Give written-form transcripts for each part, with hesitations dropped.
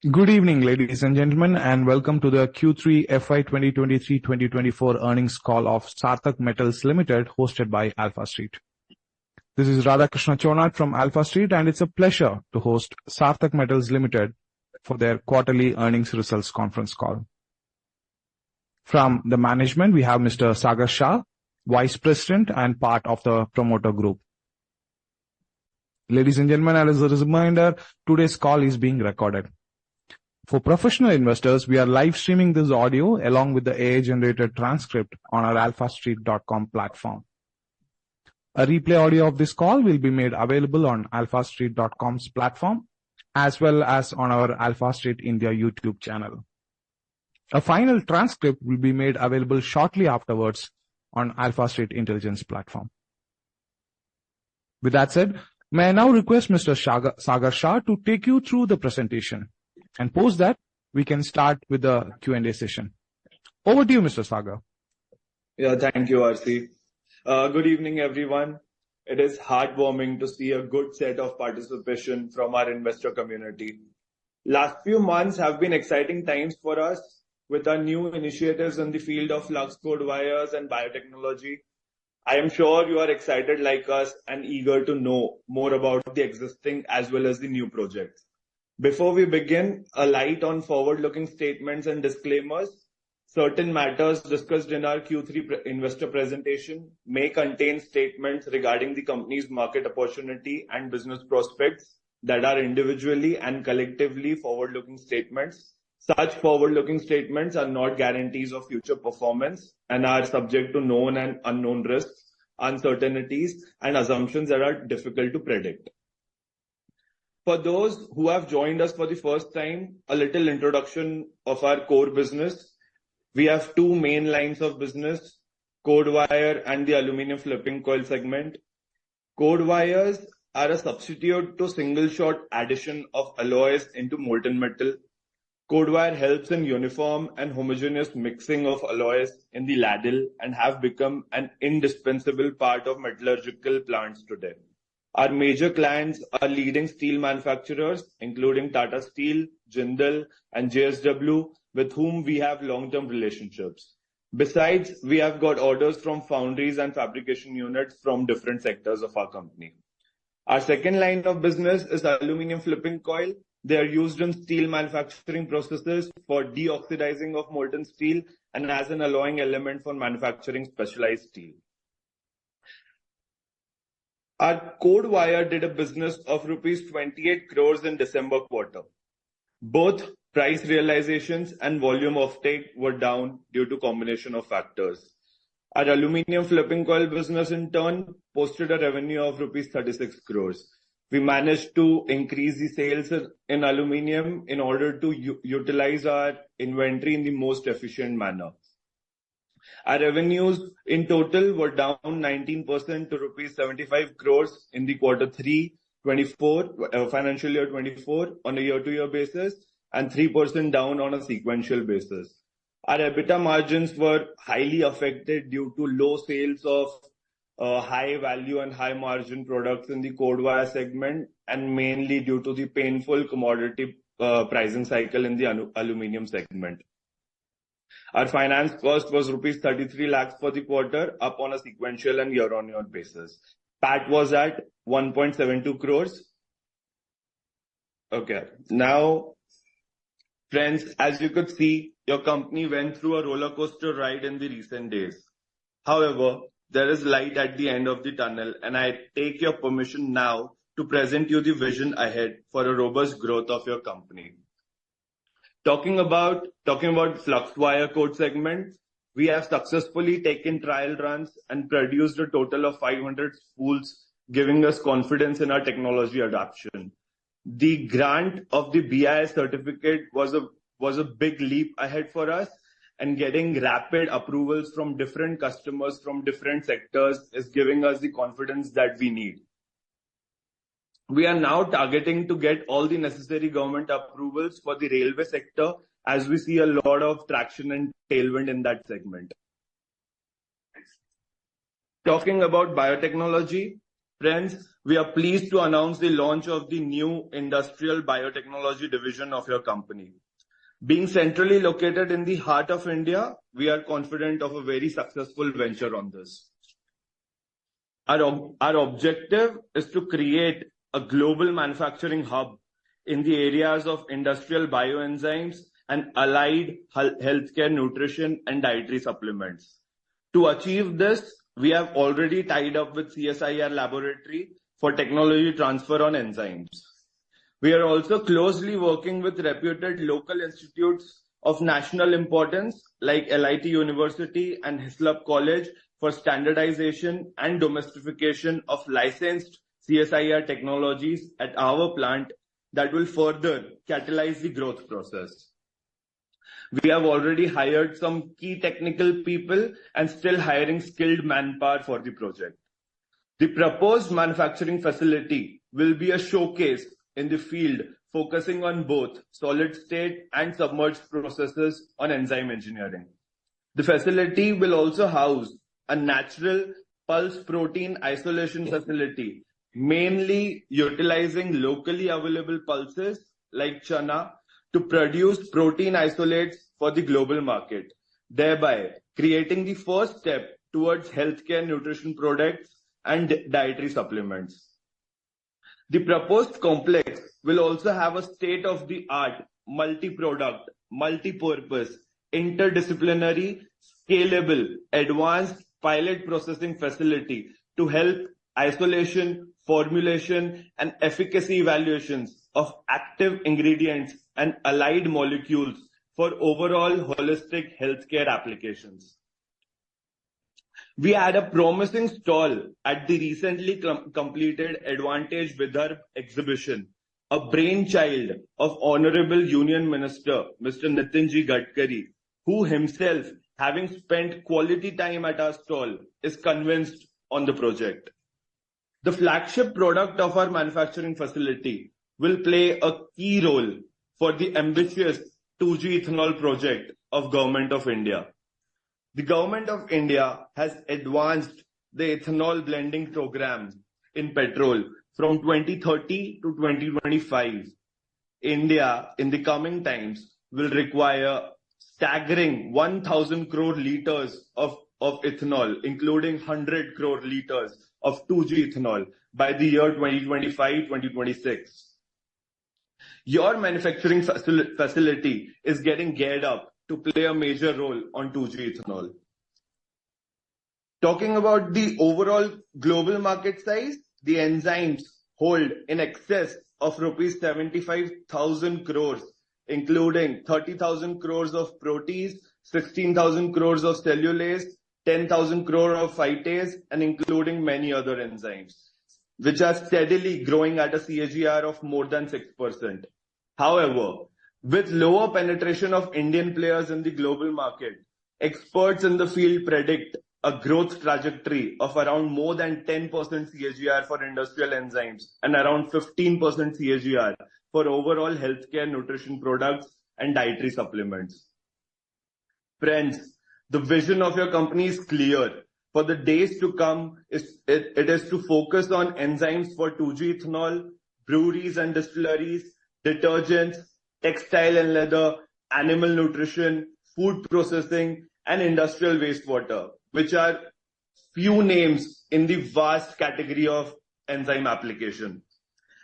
Good evening, ladies and gentlemen, and welcome to the Q3 FY2023-24 earnings call of Sarthak Metals Limited, hosted by AlphaStreet. This is Radhakrishna Chonat from AlphaStreet, and it's a pleasure to host Sarthak Metals Limited for their quarterly earnings results conference call. From the management, we have Mr. Sagar Shah, Vice President and part of the promoter group. Ladies and gentlemen, as a reminder, today's call is being recorded. For professional investors, we are live streaming this audio along with the AI-generated transcript on our alphastreet.com platform. A replay audio of this call will be made available on alphastreet.com's platform as well as on our AlphaStreet India YouTube channel. A final transcript will be made available shortly afterwards on AlphaStreet Intelligence platform. With that said, may I now request Mr. Sagar Shah to take you through the presentation, and post that we can start with the Q&A session. Over to you, Mr. Sagar. Yeah, thank you, RC. Good evening, everyone. It is heartwarming to see a good set of participation from our investor community. Last few months have been exciting times for us with our new initiatives in the field of flux core wires and biotechnology. I am sure you are excited like us and eager to know more about the existing as well as the new projects. Before we begin, a light on forward-looking statements and disclaimers. Certain matters discussed in our Q3 investor presentation may contain statements regarding the company's market opportunity and business prospects that are individually and collectively forward-looking statements. Such forward-looking statements are not guarantees of future performance and are subject to known and unknown risks, uncertainties, and assumptions that are difficult to predict. For those who have joined us for the first time, a little introduction of our core business. We have two main lines of business, cord wire and the aluminum flipping coil segment. Cord wires are a substitute to single shot addition of alloys into molten metal. Cord wire helps in uniform and homogeneous mixing of alloys in the ladle and have become an indispensable part of metallurgical plants today. Our major clients are leading steel manufacturers, including Tata Steel, Jindal, and JSW, with whom we have long-term relationships. Besides, we have got orders from foundries and fabrication units from different sectors of our company. Our second line of business is aluminum flipping coil. They are used in steel manufacturing processes for deoxidizing of molten steel and as an alloying element for manufacturing specialized steel. Our cord wire did a business of rupees 28 crores in December quarter. Both price realizations and volume offtake were down due to combination of factors. Our aluminium flipping coil business in turn posted a revenue of rupees 36 crores. We managed to increase the sales in aluminium in order to utilize our inventory in the most efficient manner. Our revenues in total were down 19% to rupees 75 crores in the quarter 3 24 financial year 24 on a year-to-year basis and 3% down on a sequential basis. Our EBITDA margins were highly affected due to low sales of high value and high margin products in the cord wire segment and mainly due to the painful commodity pricing cycle in the aluminium segment. Our finance cost was rupees 33 lakhs for the quarter, up on a sequential and year-on-year basis. PAT was at 1.72 crores. Okay, now, friends, as you could see, your company went through a roller coaster ride in the recent days. However, there is light at the end of the tunnel, and I take your permission now to present you the vision ahead for a robust growth of your company. Talking about flux wire cord segment, we have successfully taken trial runs and produced a total of 500 spools, giving us confidence in our technology adoption. The grant of the BIS certificate was a big leap ahead for us, and getting rapid approvals from different customers from different sectors is giving us the confidence that we need. We are now targeting to get all the necessary government approvals for the railway sector as we see a lot of traction and tailwind in that segment. Talking about biotechnology, Friends, we are pleased to announce the launch of the new Industrial Biotechnology Division of your company. Being centrally located in the heart of India, we are confident of a very successful venture on this. Our objective is to create a global manufacturing hub in the areas of industrial bioenzymes and allied healthcare nutrition and dietary supplements. To achieve this, we have already tied up with CSIR laboratory for technology transfer on enzymes. We are also closely working with reputed local institutes of national importance like LIT University and Hislop College for standardization and domestication of licensed CSIR technologies at our plant that will further catalyze the growth process. We have already hired some key technical people and still hiring skilled manpower for the project. The proposed manufacturing facility will be a showcase in the field, focusing on both solid state and submerged processes on enzyme engineering. The facility will also house a natural pulse protein isolation facility, mainly utilizing locally available pulses like chana to produce protein isolates for the global market, thereby creating the first step towards healthcare nutrition products and dietary supplements. The proposed complex will also have a state-of-the-art, multi-product, multi-purpose, interdisciplinary, scalable, advanced pilot processing facility to help isolation, formulation, and efficacy evaluations of active ingredients and allied molecules for overall holistic healthcare applications. We had a promising stall at the recently completed Advantage Vidarbh exhibition, a brainchild of Honorable Union Minister Mr. Nitinji Gadkari, who himself, having spent quality time at our stall, is convinced on the project. The flagship product of our manufacturing facility will play a key role for the ambitious 2G ethanol project of Government of India. The Government of India has advanced the ethanol blending program in petrol from 2030 to 2025. India, in the coming times, will require staggering 1,000 crore liters of ethanol, including 100 crore liters of 2G ethanol by the year 2025-2026. Your manufacturing facility is getting geared up to play a major role on 2G ethanol. Talking about the overall global market size, the enzymes hold in excess of rupees 75,000 crores, including 30,000 crores of protease, 16,000 crores of cellulase, 10,000 crore of phytase, and including many other enzymes, which are steadily growing at a CAGR of more than 6%. However, with lower penetration of Indian players in the global market, experts in the field predict a growth trajectory of around more than 10% CAGR for industrial enzymes and around 15% CAGR for overall healthcare nutrition products and dietary supplements. Friends, the vision of your company is clear. For the days to come, it is to focus on enzymes for 2G ethanol, breweries and distilleries, detergents, textile and leather, animal nutrition, food processing, and industrial wastewater, which are few names in the vast category of enzyme application.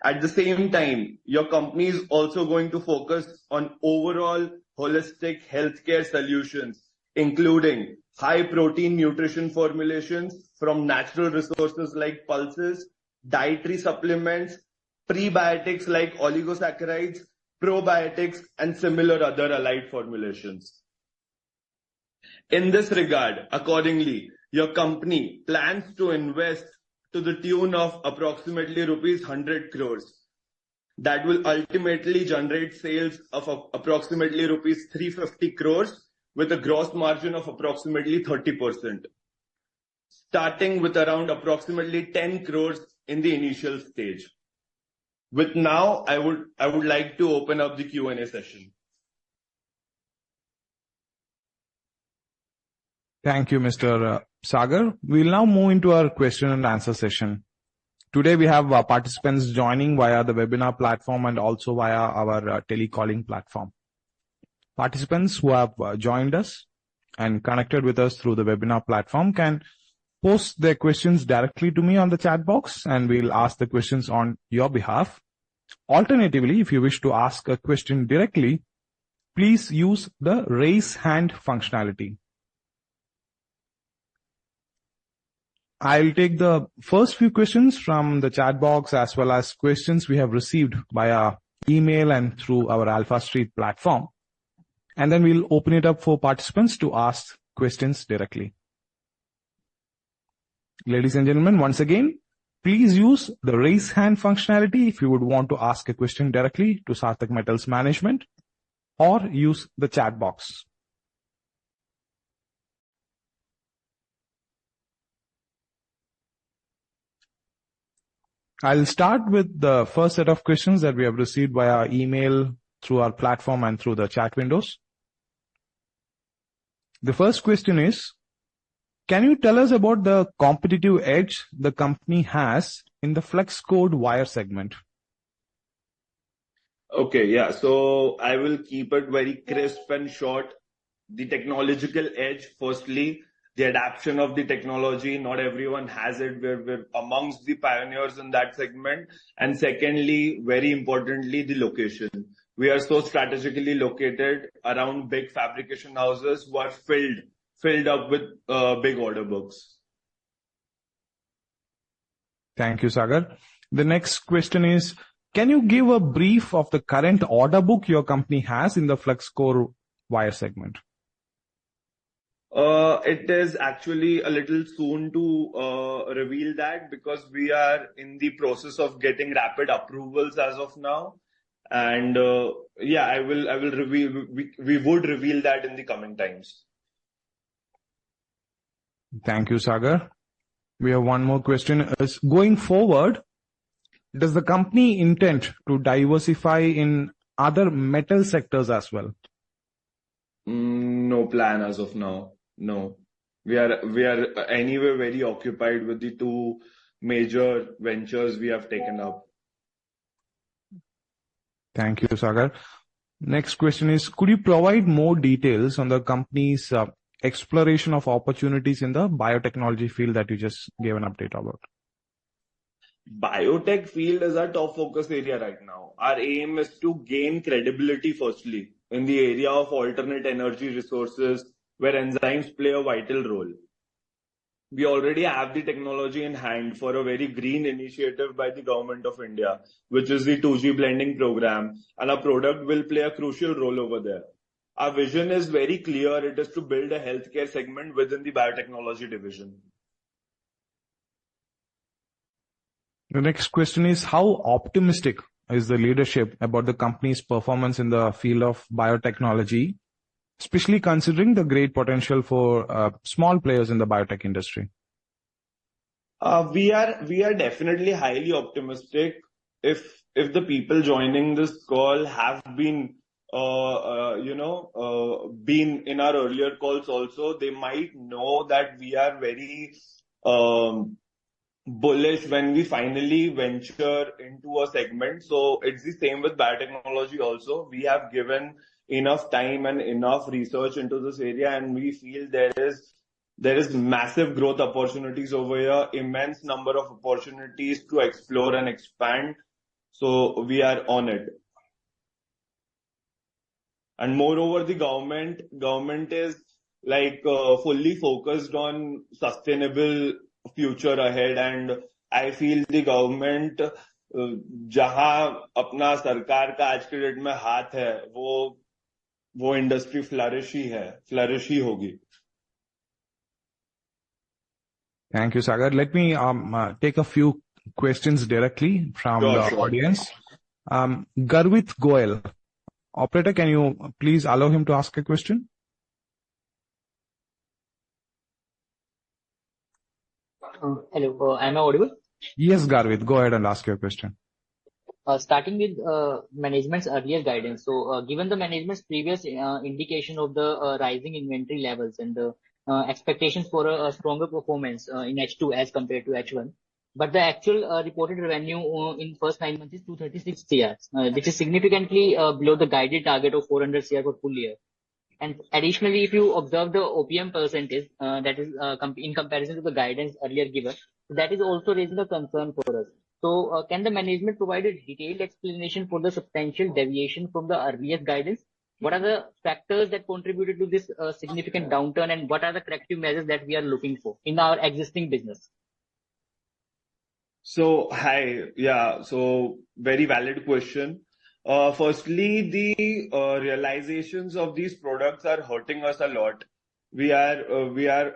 At the same time, your company is also going to focus on overall holistic healthcare solutions, including high protein nutrition formulations from natural resources like pulses, dietary supplements, prebiotics like oligosaccharides, probiotics, and similar other allied formulations. In this regard, accordingly, your company plans to invest to the tune of approximately rupees 100 crores. That will ultimately generate sales of approximately rupees 350 crores with a gross margin of approximately 30%, starting with around approximately 10 crores in the initial stage. With now, I would like to open up the Q&A session. Thank you, Mr. Sagar. We'll now move into our question and answer session. Today we have participants joining via the webinar platform and also via our telecalling platform. Participants who have joined us and connected with us through the webinar platform can post their questions directly to me on the chat box, and we'll ask the questions on your behalf. Alternatively, if you wish to ask a question directly, please use the raise hand functionality. I'll take the first few questions from the chat box as well as questions we have received via email and through our AlphaStreet platform. And then we'll open it up for participants to ask questions directly. Ladies and gentlemen, once again, please use the raise hand functionality if you would want to ask a question directly to Sarthak Metals Management, or use the chat box. I'll start with the first set of questions that we have received via email, through our platform and through the chat windows. The first question is, can you tell us about the competitive edge the company has in the flex code wire segment? Okay, yeah. So I will keep it very crisp and short. The technological edge, firstly, the adaptation of the technology. Not everyone has it. We're amongst the pioneers in that segment. And secondly, very importantly, the location. We are so strategically located around big fabrication houses who are filled up with big order books. Thank you, Sagar. The next question is, can you give a brief of the current order book your company has in the flex core wire segment? It is actually a little soon to reveal that, because we are in the process of getting rapid approvals as of now. And yeah, I will reveal, we would reveal that in the coming times. Thank you, Sagar. We have one more question. Is going forward, does the company intend to diversify in other metal sectors as well? No plan as of now. No, we are anyway very occupied with the two major ventures we have taken up. Thank you, Sagar. Next question is, could you provide more details on the company's exploration of opportunities in the biotechnology field that you just gave an update about? Biotech field is our top focus area right now. Our aim is to gain credibility firstly in the area of alternate energy resources, where enzymes play a vital role. We already have the technology in hand for a very green initiative by the Government of India, which is the 2G blending program, and our product will play a crucial role over there. Our vision is very clear. It is to build a healthcare segment within the biotechnology division. The next question is, how optimistic is the leadership about the company's performance in the field of biotechnology, especially considering the great potential for small players in the biotech industry? We are definitely highly optimistic. If the people joining this call have been been in our earlier calls also, they might know that we are very bullish when we finally venture into a segment. So it's the same with biotechnology also. We have given enough time and enough research into this area, and we feel there is massive growth opportunities over here, immense number of opportunities to explore and expand. So we are on it. And moreover, the government is like fully focused on sustainable future ahead, and I feel the government जहां अपना सरकार का आज के date में हाथ है, वो इंडस्ट्री फ्लरिश ही होगी. Thank you, Sagar. Let me take a few questions directly from the audience. Garvit Goel. Operator, can you please allow him to ask a question? Hello, am I audible? Yes, Garvit, go ahead and ask your question. Starting with management's earlier guidance. So, given the management's previous indication of the rising inventory levels and the expectations for a stronger performance in H2 as compared to H1, But the actual reported revenue in first 9 months is 236 CR, which is significantly below the guided target of 400 CR for full year. And additionally, if you observe the OPM percentage, that is in comparison to the guidance earlier given, that is also raising a concern for us. So, can the management provide a detailed explanation for the substantial deviation from the earlier guidance? What are the factors that contributed to this significant downturn, and what are the corrective measures that we are looking for in our existing business? So, hi. Yeah, so very valid question. Firstly, the realizations of these products are hurting us a lot. We are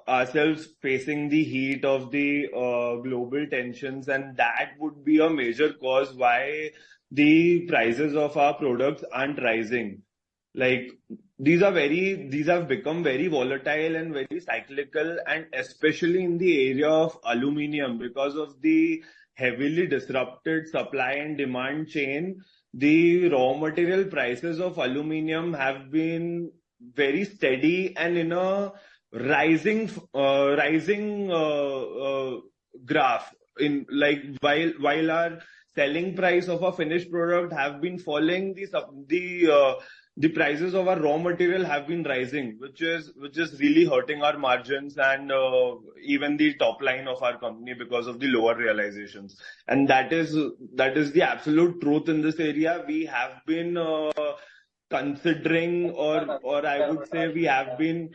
ourselves facing the heat of the global tensions, and that would be a major cause why the prices of our products aren't rising. Like these have become very volatile and very cyclical, and especially in the area of aluminium because of the heavily disrupted supply and demand chain. The raw material prices of aluminium have been very steady and in a rising graph. In like while our selling price of a finished product have been falling, the prices of our raw material have been rising, which is really hurting our margins and even the top line of our company because of the lower realizations. And that is the absolute truth in this area. We have been considering, or I would say we have been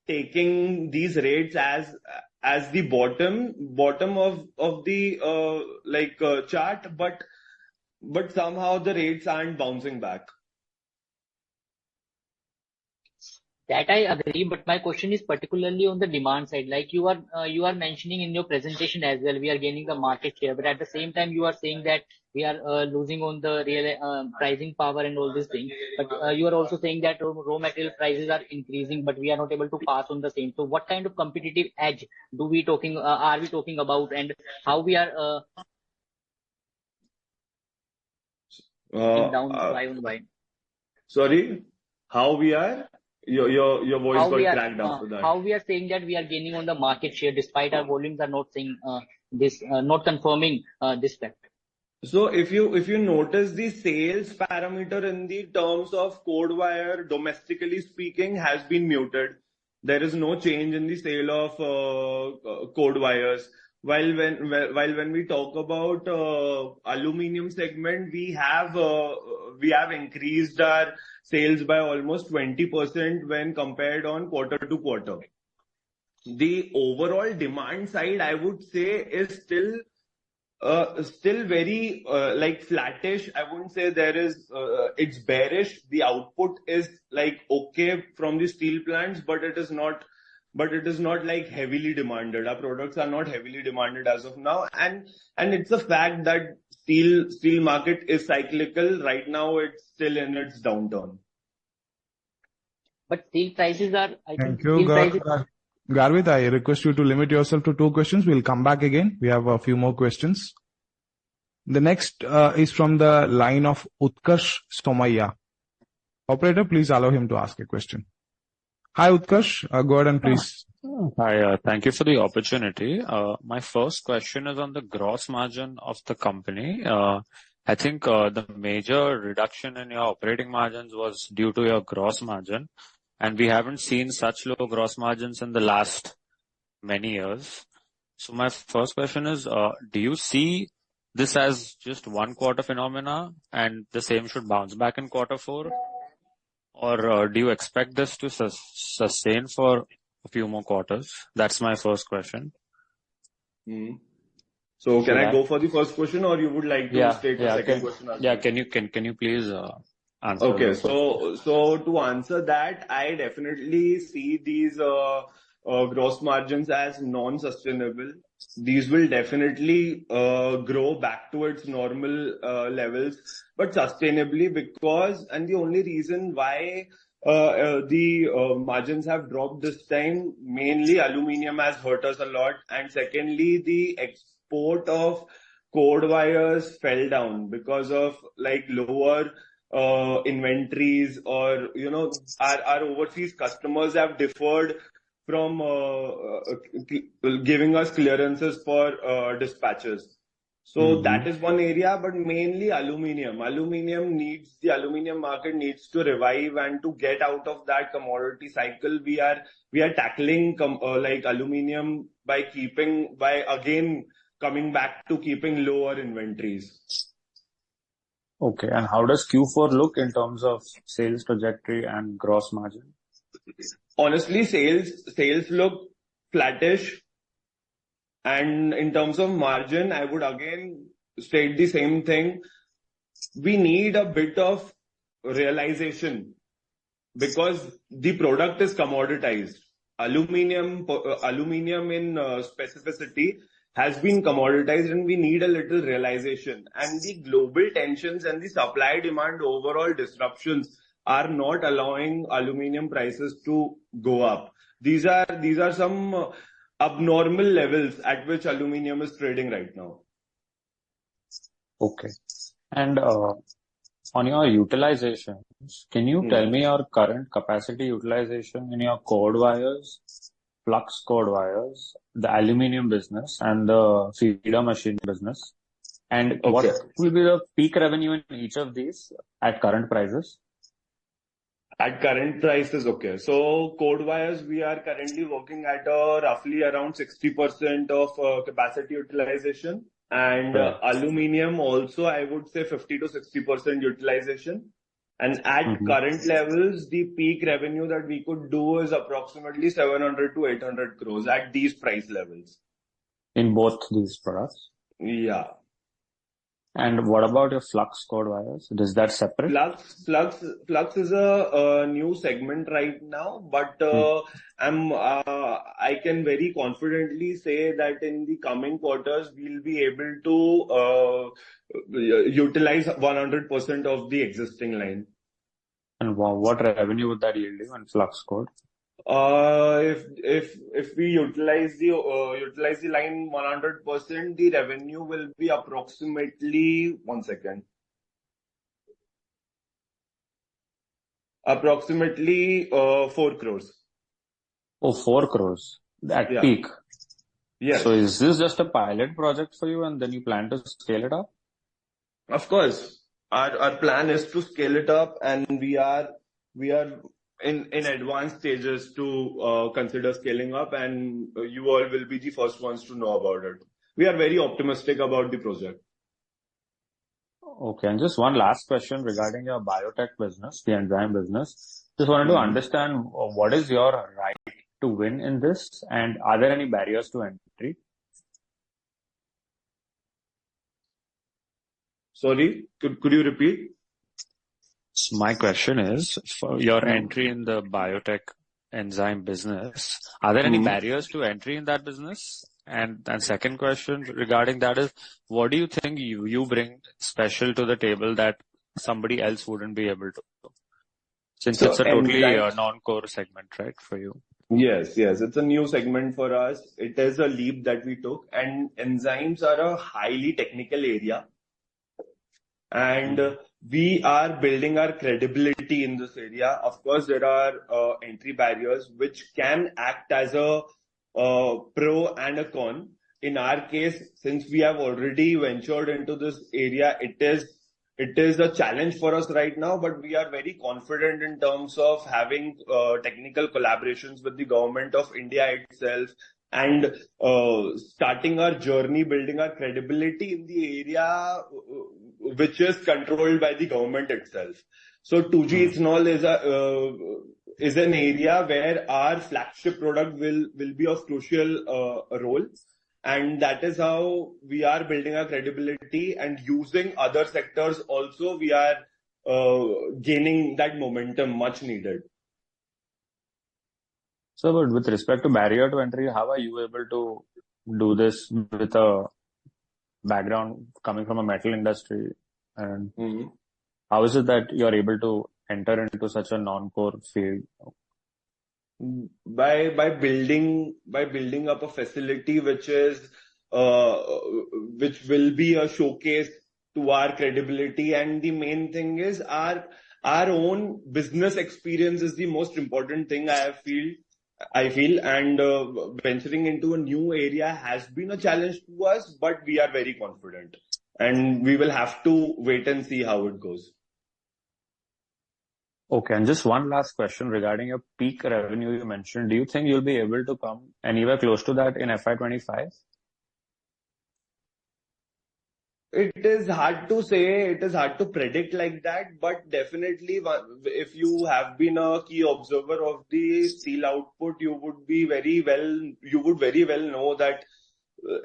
taking these rates as the bottom of the chart, but somehow the rates aren't bouncing back. That I agree, but my question is particularly on the demand side. Like you are mentioning in your presentation as well, we are gaining the market share, but at the same time you are saying that we are losing on the real pricing power and all these things. But you are also saying that raw material prices are increasing, but we are not able to pass on the same. So what kind of competitive edge are we talking about, and how we are down Y on Y? Sorry, how we are? Your voice How got we are cracked after that. how we are saying that we are gaining on the market share despite our volumes are not saying this, not confirming this fact. So if you notice, the sales parameter in the terms of code wire, domestically speaking, has been muted. There is no change in the sale of code wires. While when we talk about aluminium segment, we have increased our sales by almost 20% when compared on quarter to quarter. The overall demand side, I would say, is still very like flattish. I wouldn't say there is it's bearish. The output is like okay from the steel plants, but it is not like heavily demanded. Our products are not heavily demanded as of now, and it's a fact that steel market is cyclical. Right now it's still in its downturn. But steel prices are, I think, Thank you, Garvit. I request you to limit yourself to 2 questions. We'll come back again. We have a few more questions. The next is from the line of Utkarsh Somaiya. Operator, please allow him to ask a question. Hi, Utkarsh. Go ahead and please. Hi, thank you for the opportunity. My first question is on the gross margin of the company. I think the major reduction in your operating margins was due to your gross margin, and we haven't seen such low gross margins in the last many years. So my first question is, do you see this as just one quarter phenomena and the same should bounce back in quarter 4? Or do you expect this to sustain for a few more quarters? That's my first question. So can I go for the first question, or you would like to state the second question? Yeah, can you please answer? Okay, so to answer that, I definitely see these gross margins as non-sustainable. These will definitely grow back to its normal levels, but sustainably, and the only reason why the margins have dropped this time, mainly aluminium has hurt us a lot, and secondly, the export of code wires fell down because of like lower inventories, or our overseas customers have deferred from giving us clearances for dispatches. So that is one area, but mainly aluminium. The aluminium market needs to revive, and to get out of that commodity cycle, we are tackling like aluminium by again coming back to keeping lower inventories. Okay. And how does Q4 look in terms of sales trajectory and gross margin? Honestly, sales look flattish. And in terms of margin, I would again state the same thing. We need a bit of realization because the product is commoditized. Aluminium in specificity has been commoditized, and we need a little realization. And the global tensions and the supply demand overall disruptions are not allowing aluminium prices to go up. These are some abnormal levels at which aluminium is trading right now. Okay. And on your utilizations, can you tell me your current capacity utilization in your cord wires, flux cord wires, the aluminium business, and the feeder machine business? And what will be the peak revenue in each of these at current prices? At current prices, okay. So cord wires, we are currently working at roughly around 60% of capacity utilization. And aluminium also, I would say 50 to 60% utilization. And at current levels, the peak revenue that we could do is approximately 700 to 800 crores at these price levels. In both these products? Yeah. And what about your flux cord wires? Is that separate? Flux is a new segment right now, but I can very confidently say that in the coming quarters we'll be able to utilize 100% of the existing line. And what revenue would that yield you in flux cord? If we utilize the line 100%, the revenue will be approximately 4 crores. Oh, 4 crores at peak. Yes. So is this just a pilot project for you, and then you plan to scale it up? Of course, our plan is to scale it up, and we are in advanced stages to consider scaling up, and you all will be the first ones to know about it. We are very optimistic about the project. Okay, and just one last question regarding your biotech business, the enzyme business. Just wanted to understand what is your right to win in this, and are there any barriers to entry? Sorry, could you repeat? So my question is, for your entry in the biotech enzyme business, are there any barriers to entry in that business? And second question regarding that is, what do you think you bring special to the table that somebody else wouldn't be able to? Since it's a totally non-core segment, right, for you? Yes, it's a new segment for us. It is a leap that we took, and enzymes are a highly technical area. And we are building our credibility in this area. Of course, there are entry barriers which can act as a pro and a con. In our case, since we have already ventured into this area, it is a challenge for us right now, but we are very confident in terms of having technical collaborations with the government of India itself, and starting our journey, building our credibility in the area which is controlled by the government itself. So 2G ethanol is an area where our flagship product will be of crucial role. And that is how we are building our credibility, and using other sectors also we are gaining that momentum much needed. So, but with respect to barrier to entry, how are you able to do this with a background coming from a metal industry? And how is it that you're able to enter into such a non-core field? By building up a facility which will be a showcase to our credibility. And the main thing is our own business experience is the most important thing I feel. I feel, and venturing into a new area has been a challenge to us, but we are very confident, and we will have to wait and see how it goes. Okay, and just one last question regarding your peak revenue you mentioned. Do you think you'll be able to come anywhere close to that in FY25? It is hard to say, it is hard to predict like that, but definitely if you have been a key observer of the steel output, you would very well know that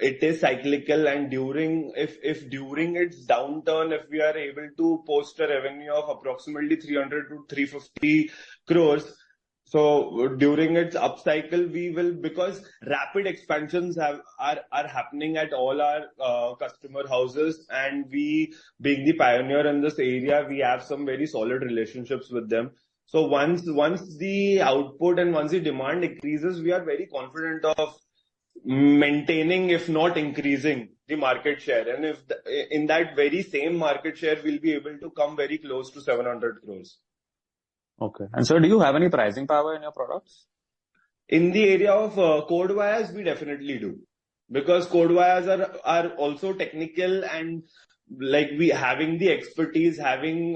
it is cyclical, and if during its downturn, if we are able to post a revenue of approximately 300 to 350 crores, so during its upcycle, we will, because rapid expansions are happening at all our customer houses, and we, being the pioneer in this area, we have some very solid relationships with them. So once the output and once the demand increases, we are very confident of maintaining, if not increasing, the market share. And if in that very same market share, we'll be able to come very close to 700 crores. Okay. And so do you have any pricing power in your products? In the area of code wires, we definitely do. Because code wires are also technical, and like we having the expertise, having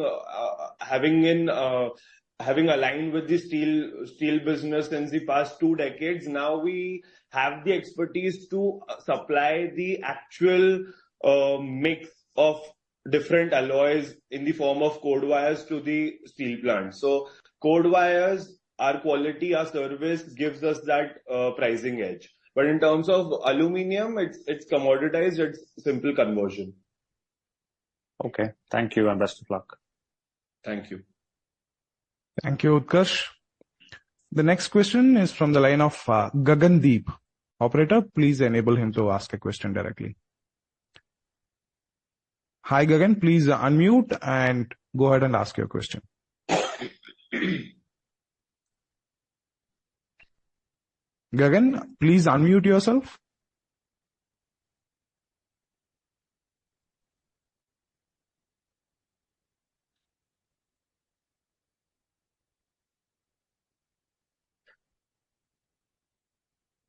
aligned with the steel business since the past 2 decades, now we have the expertise to supply the actual mix of different alloys in the form of code wires to the steel plant. So code wires, our quality, our service gives us that pricing edge. But in terms of aluminium, it's commoditized, it's simple conversion. Okay. Thank you and best of luck. Thank you. Thank you, Utkarsh. The next question is from the line of Gagandeep. Operator, please enable him to ask a question directly. Hi, Gagan. Please unmute and go ahead and ask your question. Gagan, please unmute yourself.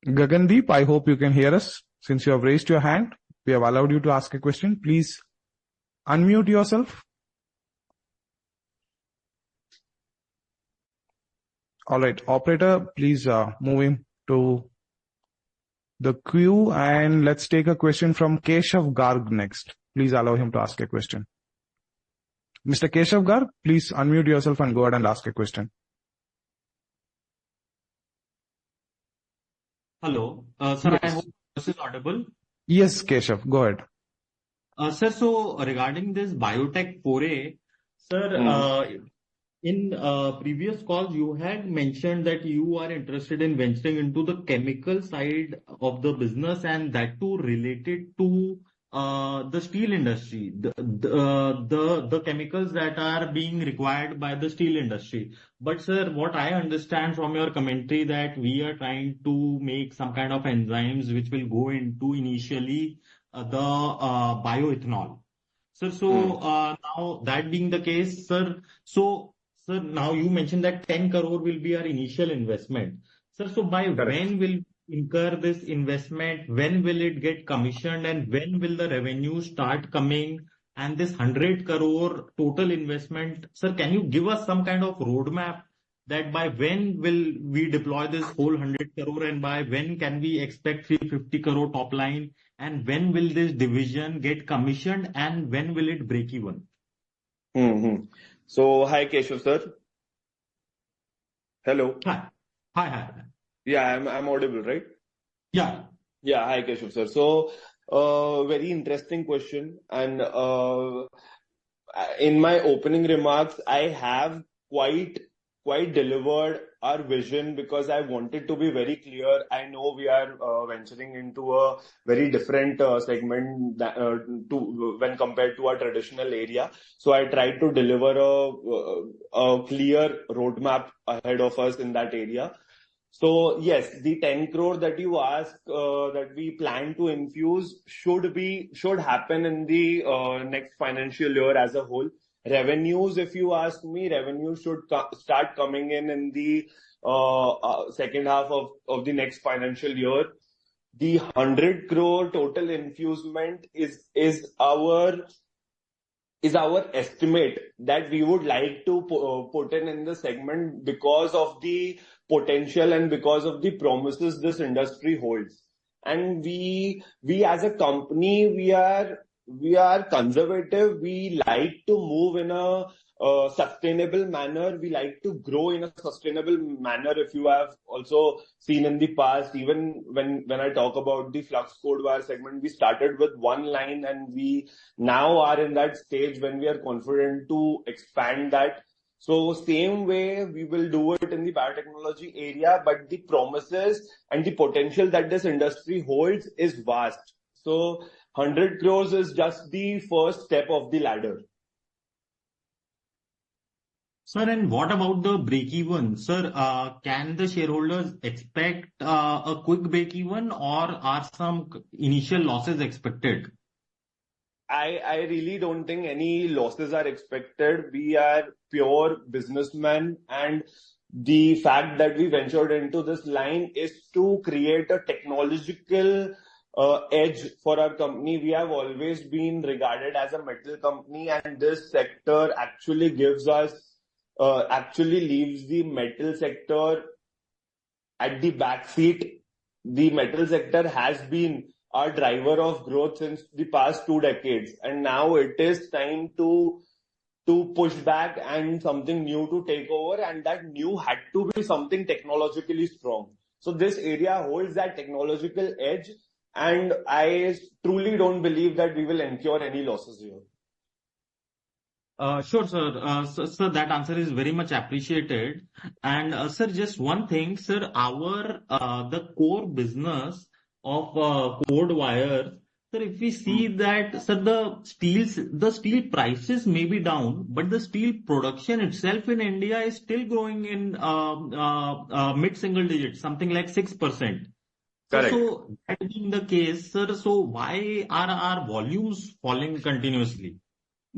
Gagandeep, I hope you can hear us. Since you have raised your hand, we have allowed you to ask a question. Please unmute yourself. All right, operator, please move him to the queue, and let's take a question from Keshav Garg next. Please allow him to ask a question. Mr. Keshav Garg, please unmute yourself and go ahead and ask a question. Hello. Sir, Yes. I hope this is audible. Yes, Keshav, go ahead. Sir, so regarding this biotech foray, sir, in previous calls, you had mentioned that you are interested in venturing into the chemical side of the business, and that too related to the steel industry, the chemicals that are being required by the steel industry. But sir, what I understand from your commentary that we are trying to make some kind of enzymes which will go into initially the bioethanol. Sir, so now that being the case, sir, so sir, now you mentioned that 10 crore will be our initial investment. Sir, so by when will incur this investment? When will it get commissioned? And when will the revenue start coming? And this 100 crore total investment, sir, can you give us some kind of roadmap that by when will we deploy this whole 100 crore, and by when can we expect 350 crore top line? And when will this division get commissioned, and when will it break even? So, hi Keshav sir. Hello. Hi. Yeah, I'm audible, right? Yeah. Yeah, hi Keshav sir. So, very interesting question. And in my opening remarks, I have quite delivered our vision, because I wanted to be very clear. I know we are venturing into a very different segment when compared to our traditional area. So I tried to deliver a clear roadmap ahead of us in that area. So yes, the 10 crore that you asked, that we plan to infuse should happen in the next financial year as a whole. Revenues, if you ask me, revenues should start coming in the second half of the next financial year. The 100 crore total infusement is our estimate that we would like to put in the segment because of the potential and because of the promises this industry holds. And we as a company, we are conservative. We like to move in a sustainable manner. We like to grow in a sustainable manner. If you have also seen in the past, even when I talk about the flux code wire segment, we started with one line and we now are in that stage when we are confident to expand that. So same way we will do it in the biotechnology area, but the promises and the potential that this industry holds is vast. So 100 crores is just the first step of the ladder. Sir, and what about the break-even? Sir, can the shareholders expect a quick break-even, or are some initial losses expected? I really don't think any losses are expected. We are pure businessmen, and the fact that we ventured into this line is to create a technological edge for our company. We have always been regarded as a metal company, and this sector actually gives us, actually leaves the metal sector at the back seat. The metal sector has been our driver of growth since the past 2 decades, and now it is time to push back and something new to take over, and that new had to be something technologically strong. So this area holds that technological edge, and I truly don't believe that we will incur any losses here. Sure, sir. Sir, that answer is very much appreciated. And sir, just one thing, sir, the core business of code wire, sir, if we see that, sir, the steel prices may be down, but the steel production itself in India is still growing in mid-single digits, something like 6%. Correct. So that being the case, sir, so why are our volumes falling continuously?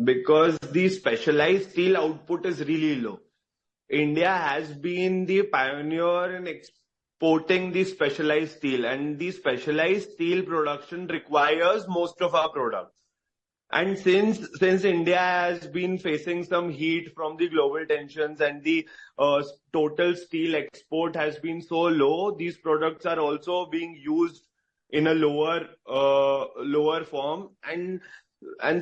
Because the specialized steel output is really low. India has been the pioneer in exporting the specialized steel, and the specialized steel production requires most of our products. And since India has been facing some heat from the global tensions and the total steel export has been so low, these products are also being used in a lower form. And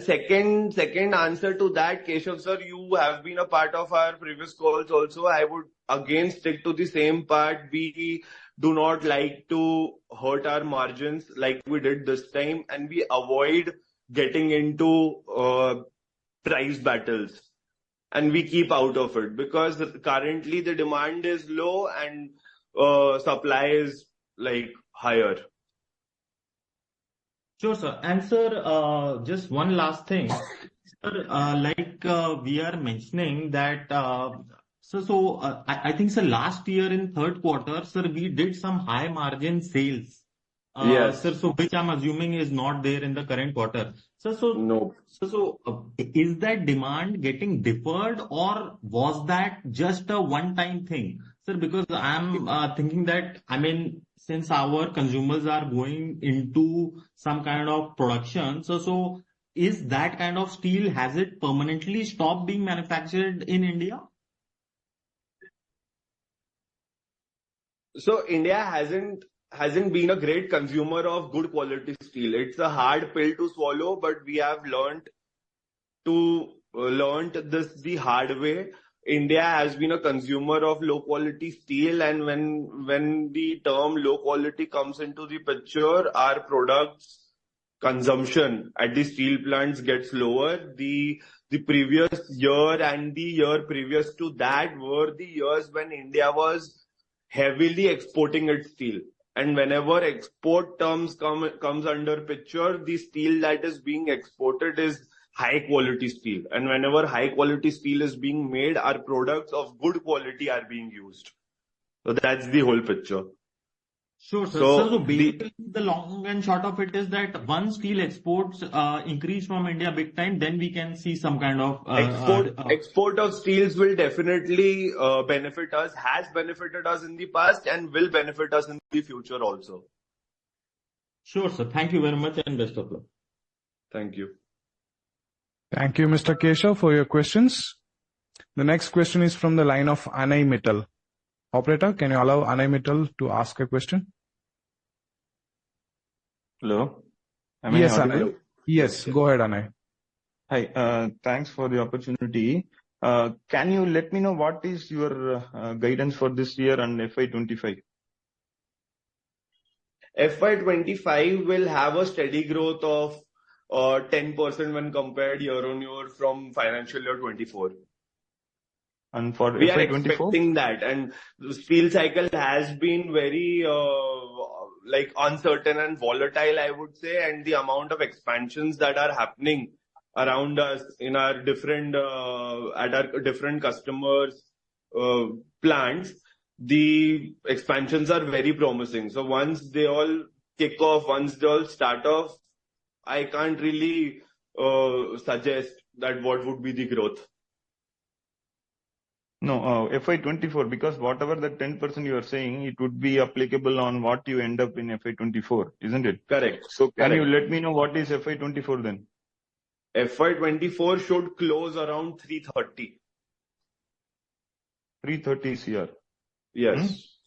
second answer to that, Keshav sir, you have been a part of our previous calls also. I would again stick to the same part. We do not like to hurt our margins like we did this time, and we avoid getting into price battles, and we keep out of it because currently the demand is low and supply is like higher. Sure, sir. And sir, just one last thing. Sir, we are mentioning that, I think, sir, last year in third quarter, sir, we did some high margin sales. Yes. Sir, so which I'm assuming is not there in the current quarter. No. Is that demand getting deferred, or was that just a one-time thing? Sir, because I'm thinking that, I mean, since our consumers are going into some kind of production, so is that kind of steel, has it permanently stopped being manufactured in India? So India hasn't been a great consumer of good quality steel. It's a hard pill to swallow, but we have learned this the hard way. India has been a consumer of low quality steel, and when the term low quality comes into the picture, our products consumption at the steel plants gets lower. The previous year and the year previous to that were the years when India was heavily exporting its steel. And whenever export terms comes under picture, the steel that is being exported is high quality steel. And whenever high quality steel is being made, our products of good quality are being used. So that's the whole picture. Sure, sir. So basically, the long and short of it is that once steel exports increase from India big time, then we can see some kind of export of steels will definitely benefit us, has benefited us in the past, and will benefit us in the future also. Sure, sir. Thank you very much and best of luck. Thank you. Thank you, Mr. Keshav, for your questions. The next question is from the line of Anay Mittal. Operator, can you allow Anay Mittal to ask a question? Hello. Yes, Anay. Yes, go ahead, Anay. Hi, thanks for the opportunity. Can you let me know what is your guidance for this year and FY25? FY25 will have a steady growth of 10% when compared year on year from financial year 24. And for we FY24? are expecting that, and the steel cycle has been very uncertain and volatile, I would say, and the amount of expansions that are happening around us in our different at our different customers' plants, the expansions are very promising. So once they all kick off, once they all start off, I can't really suggest that what would be the growth. No, FY24, because whatever the 10% you are saying, it would be applicable on what you end up in FY24, isn't it? Correct. So can you let me know what is FY24 then? FY24 should close around 330. 330 CR. Yes.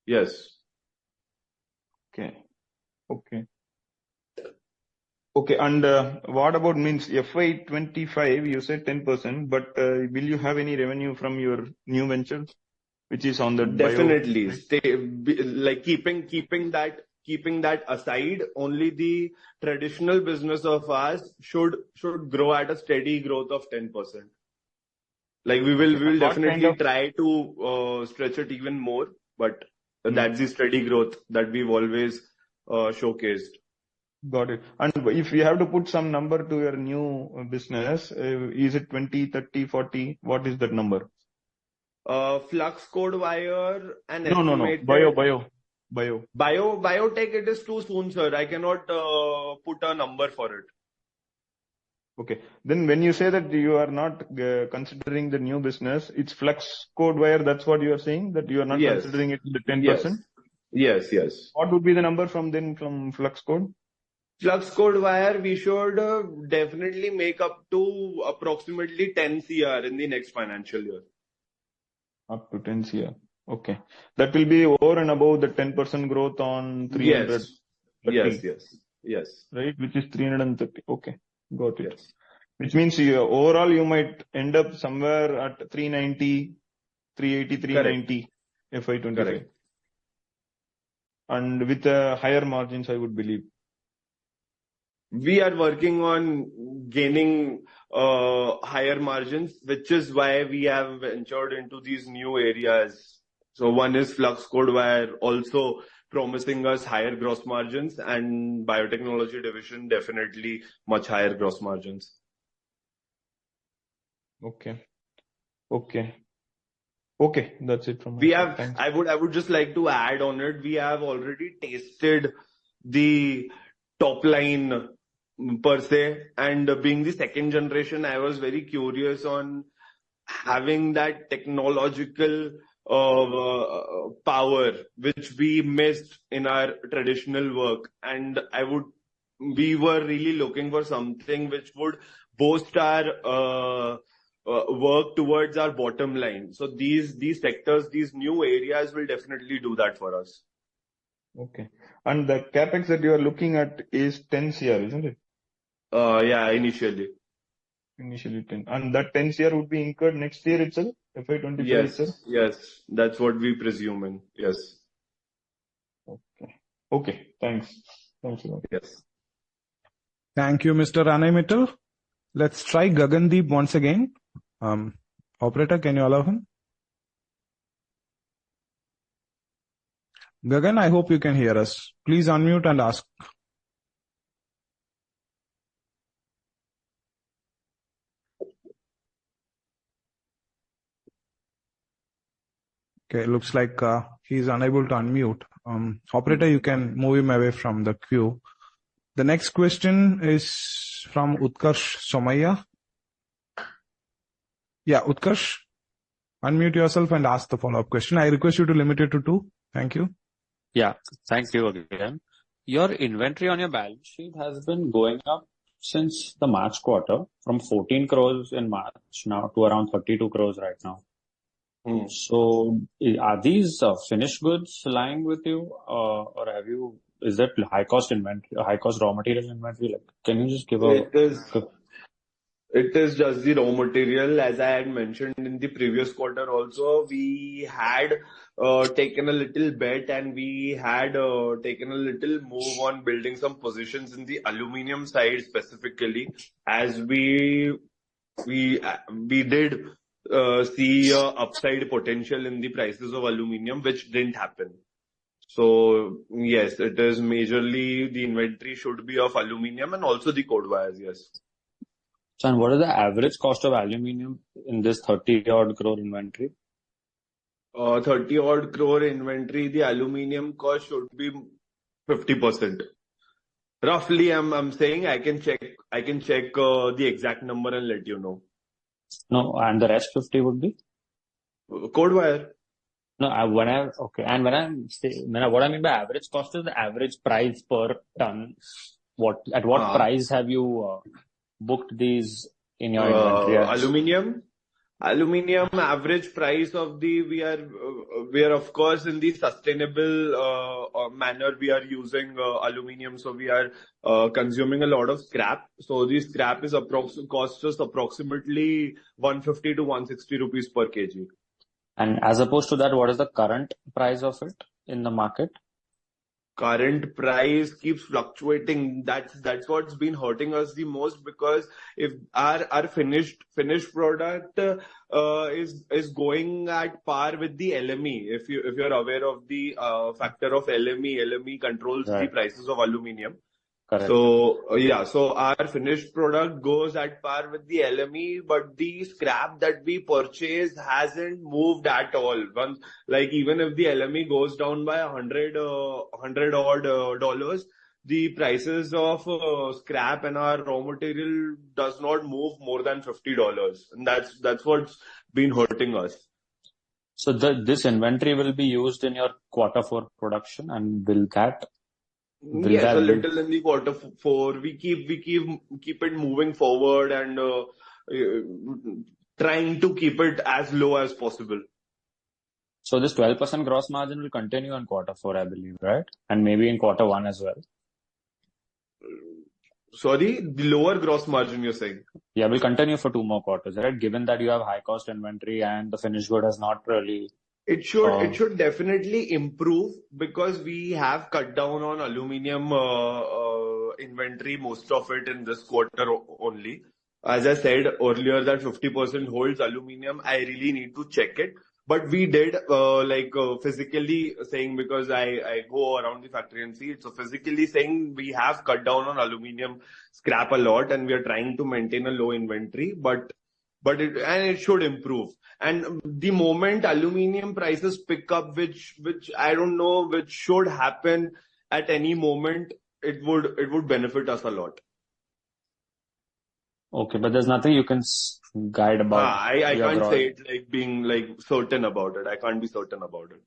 Yes. Okay. And what about means FY25, you said 10%, but will you have any revenue from your new venture, which is on the Definitely. Keeping that aside, only the traditional business of ours should grow at a steady growth of 10%. We will definitely try to stretch it even more, but that's the steady growth that we've always showcased. Got it. And if you have to put some number to your new business, is it 20, 30, 40? What is that number? Flux core wire and estimated... No. Biotech, it is too soon, sir. I cannot put a number for it. Okay. Then when you say that you are not considering the new business, it's flux core wire, that's what you are saying? That you are not considering it the 10%? Yes. What would be the number from flux core? Flux core wire, we should definitely make up to approximately 10 CR in the next financial year. Up to 10 CR. Okay. That will be over and above the 10% growth on 330. Yes. Right, which is 330. Okay. Got it. Yes. Which means overall you might end up somewhere at 390, 380, 390 FY25. Correct. And with higher margins, I would believe. We are working on gaining higher margins, which is why we have ventured into these new areas. So one is flux core wire, also promising us higher gross margins, and biotechnology division definitely much higher gross margins. Okay. That's it from me. Thanks. I would just like to add on it. We have already tasted the top line per se, and being the second generation, I was very curious on having that technological power which we missed in our traditional work, and we were really looking for something which would boost our work towards our bottom line. So these sectors, these new areas will definitely do that for us. Okay. And the capex that you are looking at is 10 CR, isn't it? Initially. Initially 10. And that 10 CR would be incurred next year itself? FY25 itself? Yes. That's what we presume in. Yes. Okay. Thanks a lot. Yes. Thank you, Mr. Anay Mittal. Let's try Gagandeep once again. Operator, can you allow him? Gagan, I hope you can hear us. Please unmute and ask. Okay, looks like he's unable to unmute. Operator, you can move him away from the queue. The next question is from Utkarsh Somaiya. Yeah, Utkarsh, unmute yourself and ask the follow-up question. I request you to limit it to 2. Thank you. Yeah, thank you again. Your inventory on your balance sheet has been going up since the March quarter, from 14 crores in March now to around 32 crores right now. So are these finished goods lying with you, or is that high cost inventory, high cost raw material inventory? Like, can you just give It is just the raw material. As I had mentioned in the previous quarter also, we had taken a little bet and we had taken a little move on building some positions in the aluminium side specifically, as we did see upside potential in the prices of aluminium, which didn't happen. So yes, it is majorly the inventory should be of aluminium and also the code wires. Yes. So, and what is the average cost of aluminium in this 30 odd crore inventory? 30 odd crore inventory, the aluminium cost should be 50%. Roughly, I'm saying I can check the exact number and let you know. No, and the rest 50 would be? Code wire. No, okay. And what I mean by average cost is the average price per ton. At what price have you booked these in your inventory? Aluminium average price of we are of course in the sustainable manner we are using aluminium, so we are consuming a lot of scrap. So the scrap is costs us approximately 150 to 160 rupees per kg. And as opposed to that, what is the current price of it in the market? Current price keeps fluctuating. That's what's been hurting us the most, because if our finished product is going at par with the LME. If you're aware of the factor of LME controls the prices of aluminium. Correct. So our finished product goes at par with the LME, but the scrap that we purchase hasn't moved at all. Even if the LME goes down by 100 odd dollars, the prices of scrap and our raw material does not move more than $50, and that's what's been hurting us. So this inventory will be used in your quarter 4 production, and yes, a little in the quarter 4. We keep it moving forward and trying to keep it as low as possible. So this 12% gross margin will continue in quarter 4, I believe, right? And maybe in quarter 1 as well. Sorry, the lower gross margin you're saying? Yeah, will continue for 2 more quarters, right? Given that you have high cost inventory and the finished good has not really. It should definitely improve, because we have cut down on aluminium inventory, most of it in this quarter only. As I said earlier, that 50% holds aluminium. I really need to check it. But we did physically saying, because I go around the factory and see it. So physically saying we have cut down on aluminium scrap a lot, and we are trying to maintain a low inventory, but it should improve. And the moment aluminium prices pick up, which I don't know, which should happen at any moment, it would benefit us a lot. Okay, but there's nothing you can guide about. I can't say it like being certain about it. I can't be certain about it.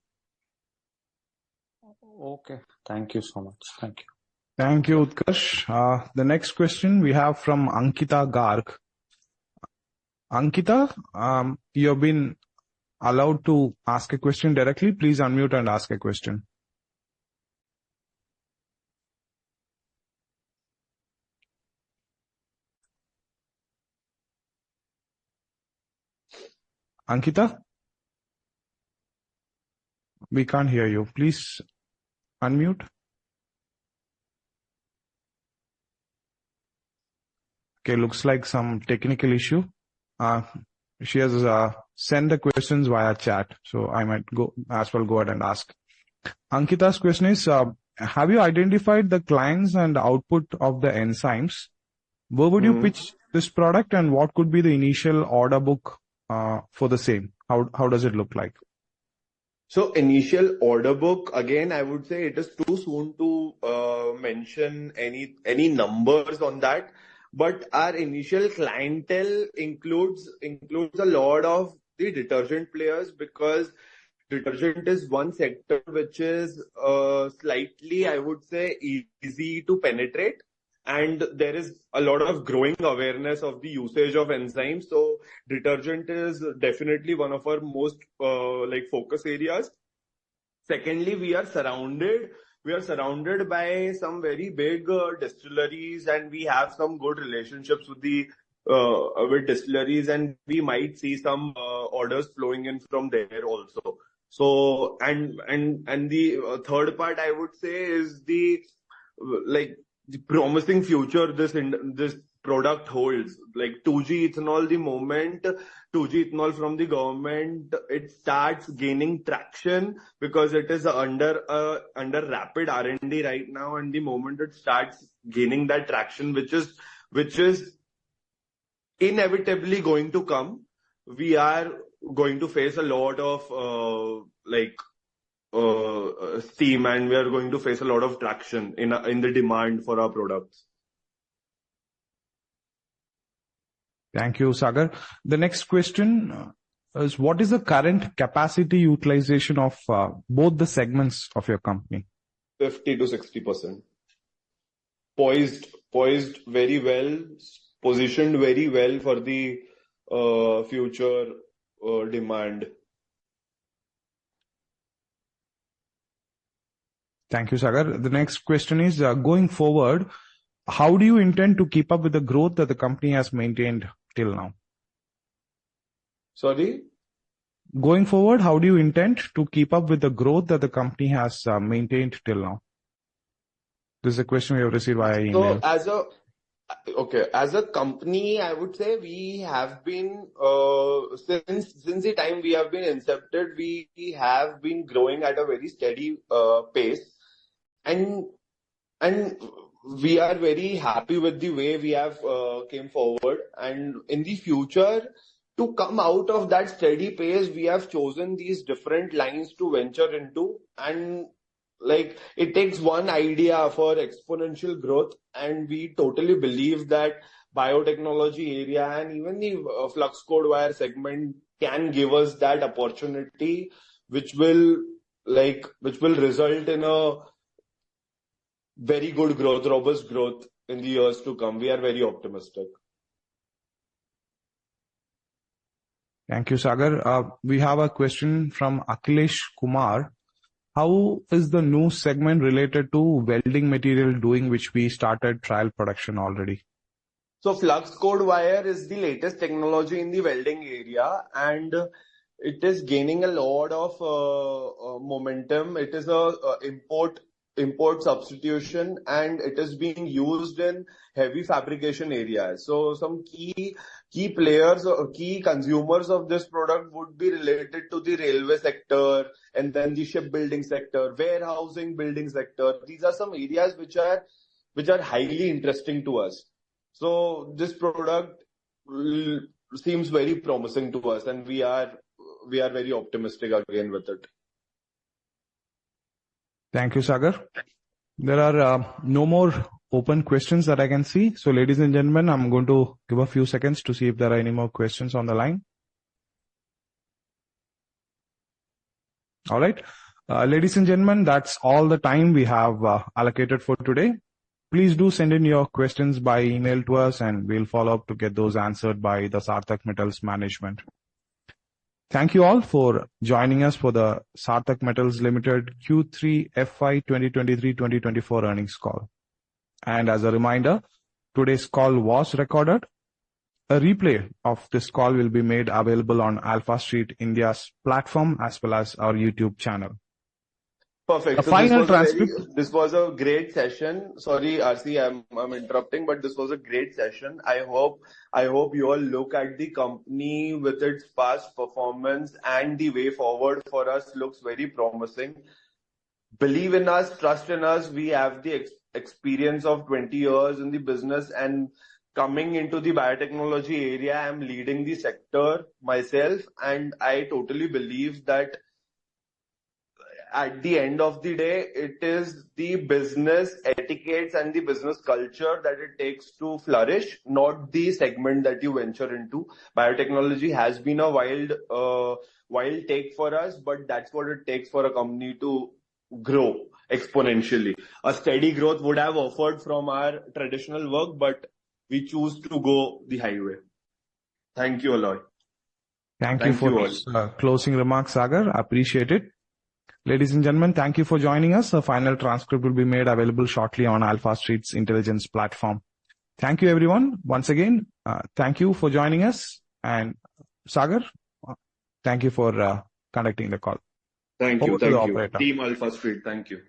Okay, thank you so much. Thank you. Thank you, Utkarsh. The next question we have from Ankita Garg. Ankita, you have been allowed to ask a question directly. Please unmute and ask a question. Ankita? We can't hear you. Please unmute. Okay, looks like some technical issue. She has sent the questions via chat, so I might go ahead and ask. Ankita's question is, have you identified the clients and output of the enzymes? Where would you pitch this product, and what could be the initial order book for the same? How does it look like? So initial order book, again, I would say it is too soon to mention any numbers on that. But our initial clientele includes a lot of the detergent players, because detergent is one sector which is slightly, I would say, easy to penetrate. And there is a lot of growing awareness of the usage of enzymes. So detergent is definitely one of our most focus areas. Secondly, we are surrounded by some very big distilleries, and we have some good relationships with the with distilleries, and we might see some orders flowing in from there also. So and the third part I would say is the the promising future this product holds. Like 2G ethanol, the moment 2G ethanol from the government, it starts gaining traction, because it is under rapid R&D right now, and the moment it starts gaining that traction, which is inevitably going to come, we are going to face a lot of steam, and we are going to face a lot of traction in the demand for our products. Thank you, Sagar. The next question is, what is the current capacity utilization of both the segments of your company? 50 to 60%. Poised very well, positioned very well for the future demand. Thank you, Sagar. The next question is, going forward, how do you intend to keep up with the growth that the company has maintained till now? Sorry? Going forward, how do you intend to keep up with the growth that the company has maintained till now? This is a question we have received via email. So as a company, I would say we have been, since the time we have been incepted, we have been growing at a very steady pace. And we are very happy with the way we have came forward. And in the future, to come out of that steady pace, we have chosen these different lines to venture into. And like, it takes one idea for exponential growth, and we totally believe that biotechnology area and even the flux code wire segment can give us that opportunity, which will result in a very good growth, robust growth in the years to come. We are very optimistic. Thank you, Sagar. We have a question from Akhilesh Kumar. How is the new segment related to welding material doing, which we started trial production already? So flux code wire is the latest technology in the welding area, and it is gaining a lot of momentum. It is a import substitution, and it is being used in heavy fabrication areas. So some key players or key consumers of this product would be related to the railway sector, and then the shipbuilding sector, warehousing, building sector. These are some areas which are highly interesting to us. So this product seems very promising to us, and we are very optimistic again with it. Thank you, Sagar. There are no more open questions that I can see. So, ladies and gentlemen, I'm going to give a few seconds to see if there are any more questions on the line. All right. Ladies and gentlemen, that's all the time we have allocated for today. Please do send in your questions by email to us, and we'll follow up to get those answered by the Sarthak Metals management. Thank you all for joining us for the Sarthak Metals Limited Q3 FY2023-24 earnings call. And as a reminder, today's call was recorded. A replay of this call will be made available on AlphaStreet India's platform as well as our YouTube channel. Perfect. So this was a great session. Sorry, RC, I'm interrupting, but this was a great session. I hope you all look at the company with its past performance, and the way forward for us looks very promising. Believe in us, trust in us. We have the experience of 20 years in the business, and coming into the biotechnology area, I'm leading the sector myself, and I totally believe that at the end of the day, it is the business etiquettes and the business culture that it takes to flourish, not the segment that you venture into. Biotechnology has been a wild take for us, but that's what it takes for a company to grow exponentially. A steady growth would have offered from our traditional work, but we choose to go the highway. Thank you, Aloy. Thank you for closing remarks, Sagar. I appreciate it. Ladies and gentlemen, thank you for joining us. A final transcript will be made available shortly on AlphaStreet's Intelligence platform. Thank you, everyone. Once again, thank you for joining us. And Sagar, thank you for conducting the call. Thank you. Thank you. Team AlphaStreet, thank you.